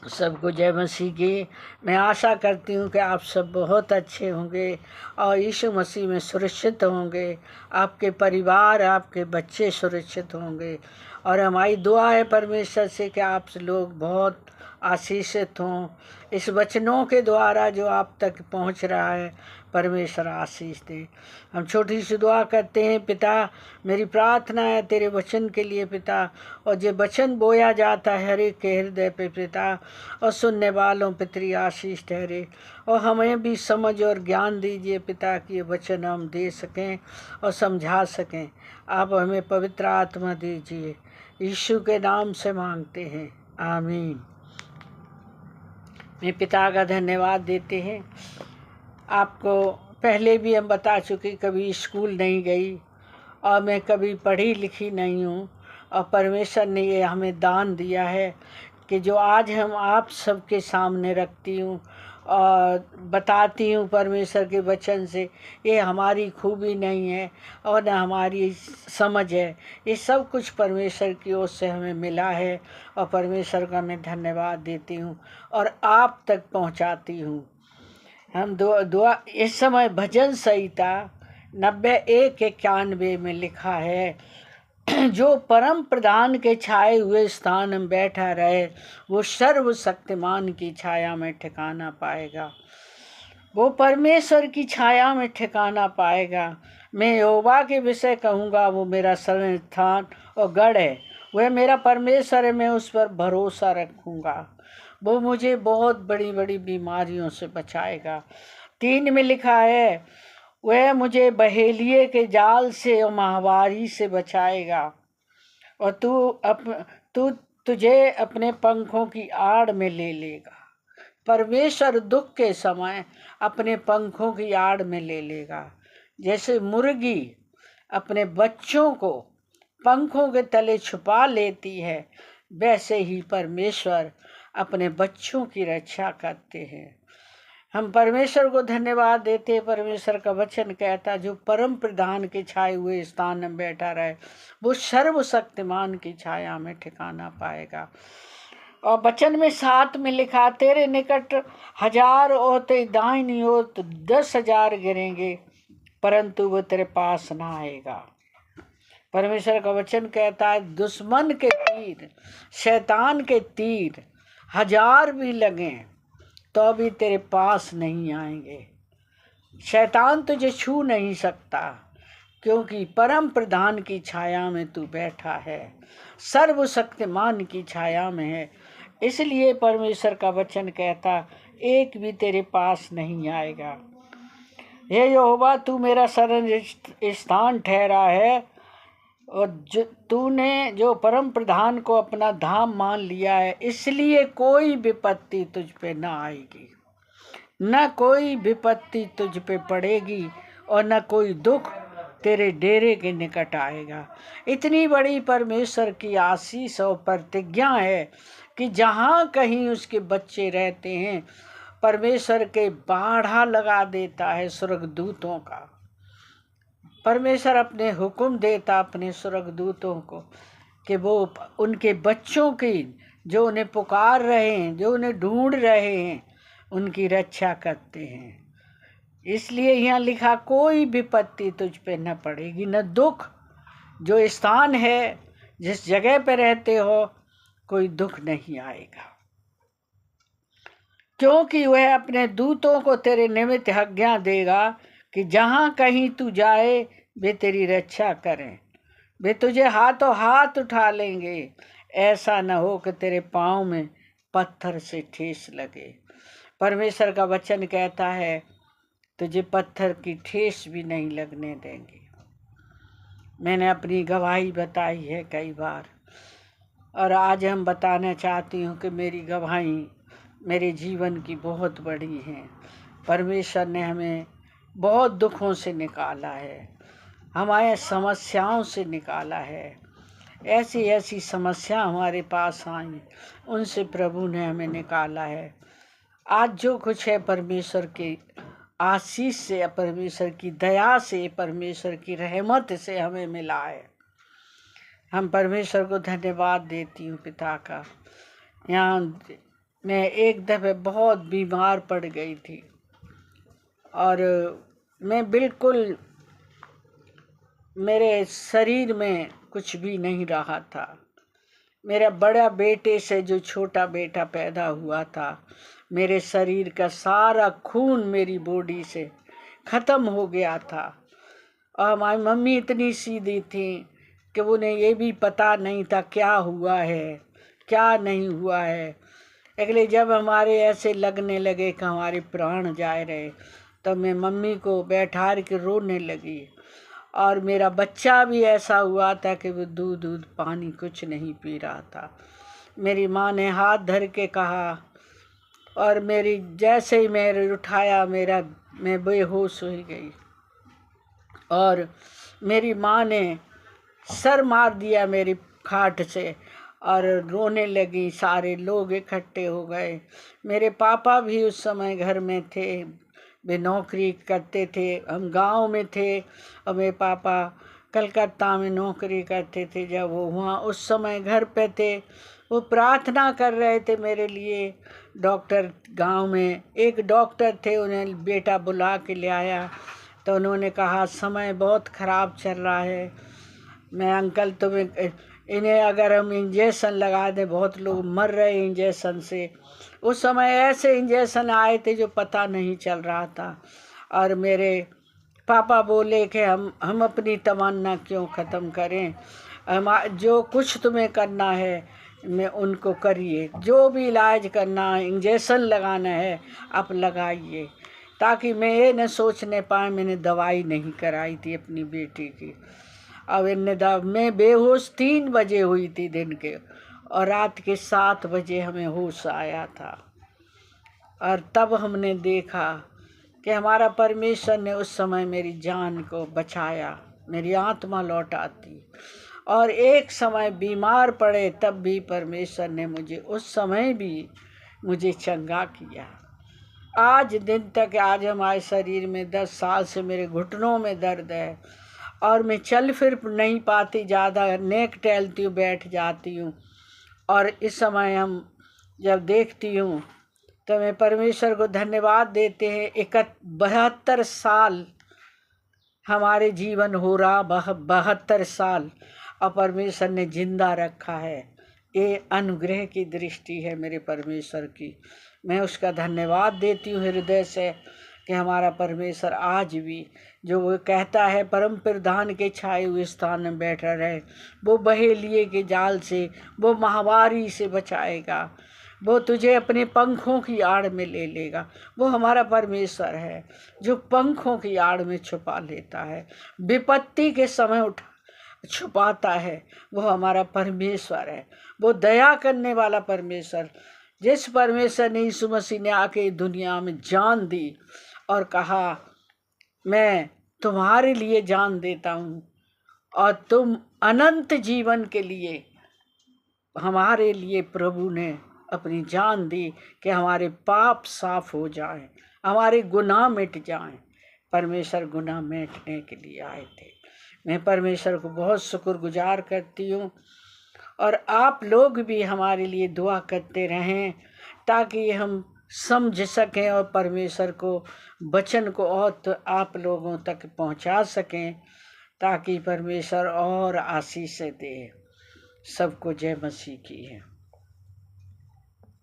सबको जय मसीह की। मैं आशा करती हूँ कि आप सब बहुत अच्छे होंगे और यीशु मसीह में सुरक्षित होंगे। आपके परिवार, आपके बच्चे सुरक्षित होंगे। और हमारी दुआ है परमेश्वर से कि आप लोग बहुत आशीषित हों। इस वचनों के द्वारा जो आप तक पहुँच रहा है, परमेश्वर आशीष दे। हम छोटी सी दुआ करते हैं। पिता, मेरी प्रार्थना है तेरे वचन के लिए पिता, और जो वचन बोया जाता है हर एक के हृदय पे पिता, और सुनने वालों पे तेरी आशीष ठहरे। और हमें भी समझ और ज्ञान दीजिए पिता कि ये वचन हम दे सकें और समझा सकें। आप हमें पवित्र आत्मा दीजिए। यीशु के नाम से मांगते हैं, आमीन। मैं पिता का धन्यवाद देते हैं। आपको पहले भी हम बता चुके, कभी स्कूल नहीं गई और मैं कभी पढ़ी लिखी नहीं हूँ, और परमेश्वर ने ये हमें दान दिया है कि जो आज हम आप सबके सामने रखती हूँ और बताती हूँ परमेश्वर के वचन से। ये हमारी खूबी नहीं है और न हमारी समझ है, ये सब कुछ परमेश्वर की ओर से हमें मिला है, और परमेश्वर का मैं धन्यवाद देती हूँ और आप तक पहुँचाती हूँ। हम दुआ इस समय भजन संहिता 91-91 में लिखा है, जो परम प्रधान के छाए हुए स्थान में बैठा रहे, वो सर्वशक्तिमान की छाया में ठिकाना पाएगा। वो परमेश्वर की छाया में ठिकाना पाएगा। मैं यहोवा के विषय कहूँगा, वो मेरा शरण स्थान और गढ़ है। वह मेरा परमेश्वर है, मैं उस पर भरोसा रखूँगा। वो मुझे बहुत बड़ी बड़ी बीमारियों से बचाएगा। 3 में लिखा है, वह मुझे बहेलिए के जाल से और महामारी से बचाएगा, और तुझे अपने पंखों की आड़ में ले लेगा। परमेश्वर दुख के समय अपने पंखों की आड़ में ले लेगा। जैसे मुर्गी अपने बच्चों को पंखों के तले छुपा लेती है, वैसे ही परमेश्वर अपने बच्चों की रक्षा करते हैं। हम परमेश्वर को धन्यवाद देते हैं। परमेश्वर का वचन कहता, जो परम प्रधान के छाए हुए स्थान में बैठा रहे, वो सर्वशक्तिमान की छाया में ठिकाना पाएगा। और वचन में 7 में लिखा, तेरे निकट 1000 होते दाहिनी ओर तो 10,000 गिरेंगे, परंतु वो तेरे पास ना आएगा। परमेश्वर का वचन कहता है, दुश्मन के तीर, शैतान के तीर 1000 भी लगें तो भी तेरे पास नहीं आएंगे। शैतान तुझे छू नहीं सकता, क्योंकि परम प्रधान की छाया में तू बैठा है, सर्वशक्तिमान की छाया में है। इसलिए परमेश्वर का वचन कहता, एक भी तेरे पास नहीं आएगा। हे यहोवा, तू मेरा शरण स्थान ठहरा है, और तूने जो परम प्रधान को अपना धाम मान लिया है, इसलिए कोई विपत्ति तुझ पे न आएगी, न कोई विपत्ति तुझ पे पड़ेगी, और न कोई दुख तेरे डेरे के निकट आएगा। इतनी बड़ी परमेश्वर की आशीष और प्रतिज्ञा है कि जहाँ कहीं उसके बच्चे रहते हैं, परमेश्वर के बाड़ा लगा देता है स्वर्गदूतों का। परमेश्वर अपने हुक्म देता अपने स्वर्गदूतों को कि वो उनके बच्चों की, जो उन्हें पुकार रहे हैं, जो उन्हें ढूंढ रहे हैं, उनकी रक्षा करते हैं। इसलिए यहाँ लिखा, कोई विपत्ति तुझ पे न पड़ेगी, न दुख। जो स्थान है, जिस जगह पे रहते हो, कोई दुख नहीं आएगा, क्योंकि वह अपने दूतों को तेरे निमित्त आज्ञा देगा कि जहाँ कहीं तू जाए वे तेरी रक्षा करें। वे तुझे हाथों हाथ उठा लेंगे, ऐसा न हो कि तेरे पाँव में पत्थर से ठेस लगे। परमेश्वर का वचन कहता है, तुझे पत्थर की ठेस भी नहीं लगने देंगे। मैंने अपनी गवाही बताई है कई बार, और आज हम बताना चाहती हूँ कि मेरी गवाही मेरे जीवन की बहुत बड़ी है। परमेश्वर ने हमें बहुत दुखों से निकाला है, हमारे समस्याओं से निकाला है। ऐसी ऐसी समस्या हमारे पास आई, उनसे प्रभु ने हमें निकाला है। आज जो कुछ है परमेश्वर के आशीष से, परमेश्वर की दया से, परमेश्वर की रहमत से हमें मिला है। हम परमेश्वर को धन्यवाद देती हूँ पिता का। यहाँ मैं एक दफ़े बहुत बीमार पड़ गई थी और मैं बिल्कुल, मेरे शरीर में कुछ भी नहीं रहा था। मेरा बड़ा बेटे से जो छोटा बेटा पैदा हुआ था, मेरे शरीर का सारा खून मेरी बॉडी से ख़त्म हो गया था। और हमारी मम्मी इतनी सीधी थी कि उन्हें ये भी पता नहीं था क्या हुआ है क्या नहीं हुआ है। अगले जब हमारे ऐसे लगने लगे कि हमारे प्राण जा रहे, तब मैं मम्मी को बैठा के रोने लगी। और मेरा बच्चा भी ऐसा हुआ था कि वो दूध पानी कुछ नहीं पी रहा था। मेरी माँ ने हाथ धर के कहा, और मेरी जैसे ही मैंने उठाया मैं बेहोश हो गई। और मेरी माँ ने सर मार दिया मेरी खाट से और रोने लगी। सारे लोग इकट्ठे हो गए। मेरे पापा भी उस समय घर में थे, वे नौकरी करते थे। हम गांव में थे और मेरे पापा कलकत्ता में नौकरी करते थे। जब वो वहाँ उस समय घर पे थे, वो प्रार्थना कर रहे थे मेरे लिए। डॉक्टर गांव में एक डॉक्टर थे, उन्हें बेटा बुला के ले आया तो उन्होंने कहा समय बहुत ख़राब चल रहा है, मैं अंकल तुम्हें इन्हें अगर हम इंजेक्शन लगा दें, बहुत लोग मर रहे इंजेक्शन से। उस समय ऐसे इंजेक्शन आए थे जो पता नहीं चल रहा था। और मेरे पापा बोले कि हम अपनी तमन्ना क्यों ख़त्म करें, हम जो कुछ तुम्हें करना है मैं उनको करिए, जो भी इलाज करना है, इंजेक्शन लगाना है आप लगाइए। ताकि मैं ये न सोचने पाए मैंने दवाई नहीं कराई थी अपनी बेटी की। अब मैं बेहोश 3 बजे हुई थी दिन के, और रात के 7 बजे हमें होश आया था। और तब हमने देखा कि हमारा परमेश्वर ने उस समय मेरी जान को बचाया, मेरी आत्मा लौट आती। और एक समय बीमार पड़े तब भी परमेश्वर ने मुझे उस समय भी मुझे चंगा किया। आज दिन तक, आज हमारे शरीर में 10 साल से मेरे घुटनों में दर्द है और मैं चल फिर नहीं पाती, ज़्यादा नेक टहलती हूँ, बैठ जाती हूँ। और इस समय हम जब देखती हूँ तो मैं परमेश्वर को धन्यवाद देते हैं। 72 साल हमारे जीवन हो रहा, 72 साल, और परमेश्वर ने जिंदा रखा है। ये अनुग्रह की दृष्टि है मेरे परमेश्वर की। मैं उसका धन्यवाद देती हूँ हृदय से कि हमारा परमेश्वर आज भी जो वो कहता है परम प्रधान के छाए हुए स्थान में बैठा रहे, वो बहेलिए के जाल से, वो महामारी से बचाएगा, वो तुझे अपने पंखों की आड़ में ले लेगा। वो हमारा परमेश्वर है जो पंखों की आड़ में छुपा लेता है, विपत्ति के समय छुपाता है। वो हमारा परमेश्वर है, वो दया करने वाला परमेश्वर। जिस परमेश्वर ने यीशु मसीह ने आके दुनिया में जान दी और कहा मैं तुम्हारे लिए जान देता हूँ और तुम अनंत जीवन के लिए, हमारे लिए प्रभु ने अपनी जान दी कि हमारे पाप साफ हो जाएं, हमारे गुनाह मिट जाएं। परमेश्वर गुनाह मिटने के लिए आए थे। मैं परमेश्वर को बहुत शुक्रगुजार करती हूँ। और आप लोग भी हमारे लिए दुआ करते रहें ताकि हम समझ सकें और परमेश्वर को वचन को और आप लोगों तक पहुंचा सकें, ताकि परमेश्वर और आशीष दे। सबको जय मसीह की है।